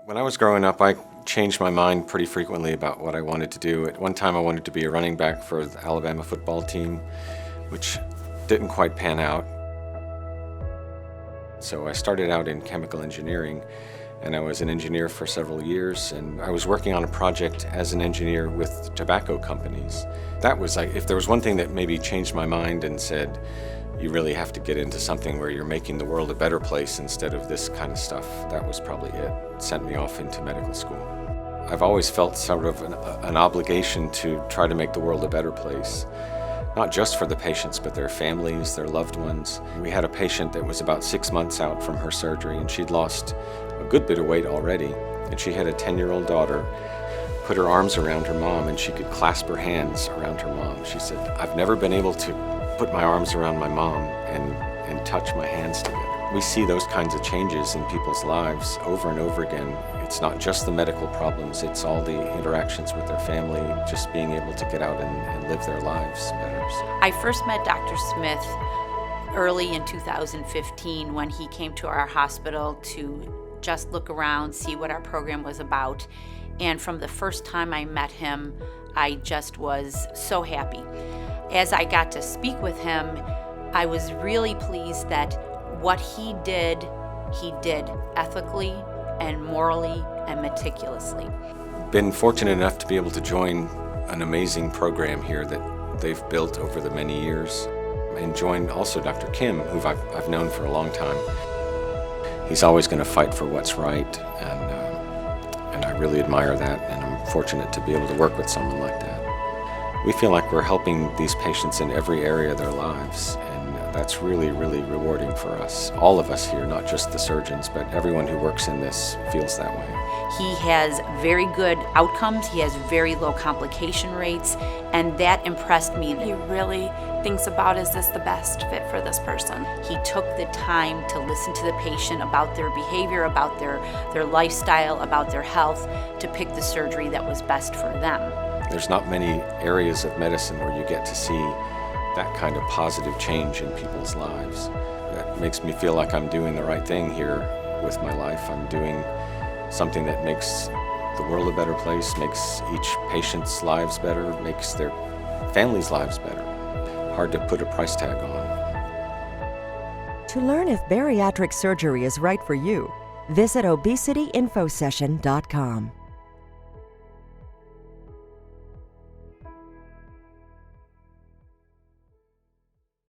When I was growing up, I changed my mind pretty frequently about what I wanted to do. At one time, I wanted to be a running back for the Alabama football team, which didn't quite pan out. So I started out in chemical engineering, and I was an engineer for several years, and I was working on a project as an engineer with tobacco companies. That was like, if there was one thing that maybe changed my mind and said, you really have to get into something where you're making the world a better place instead of this kind of stuff, that was probably it. It sent me off into medical school. I've always felt sort of an obligation to try to make the world a better place, not just for the patients, but their families, their loved ones. We had a patient that was about 6 months out from her surgery, and she'd lost a good bit of weight already, and she had a 10-year-old daughter. Put her arms around her mom, and she could clasp her hands around her mom. She said, "I've never been able to put my arms around my mom and touch my hands together." We see those kinds of changes in people's lives over and over again. It's not just the medical problems, it's all the interactions with their family, just being able to get out and live their lives better. I first met Dr. Smith early in 2015 when he came to our hospital to just look around, see what our program was about. And from the first time I met him, I just was so happy. As I got to speak with him, I was really pleased that what he did ethically and morally and meticulously. Been fortunate enough to be able to join an amazing program here that they've built over the many years, and join also Dr. Kim, who I've known for a long time. He's always going to fight for what's right, and I really admire that, and I'm fortunate to be able to work with someone like that. We feel like we're helping these patients in every area of their lives, and that's really, really rewarding for us. All of us here, not just the surgeons, but everyone who works in this feels that way. He has very good outcomes, he has very low complication rates, and that impressed me. He really thinks about, is this the best fit for this person? He took the time to listen to the patient about their behavior, about their lifestyle, about their health, to pick the surgery that was best for them. There's not many areas of medicine where you get to see that kind of positive change in people's lives. That makes me feel like I'm doing the right thing here with my life. I'm doing something that makes the world a better place, makes each patient's lives better, makes their families' lives better. Hard to put a price tag on. To learn if bariatric surgery is right for you, visit obesityinfosession.com.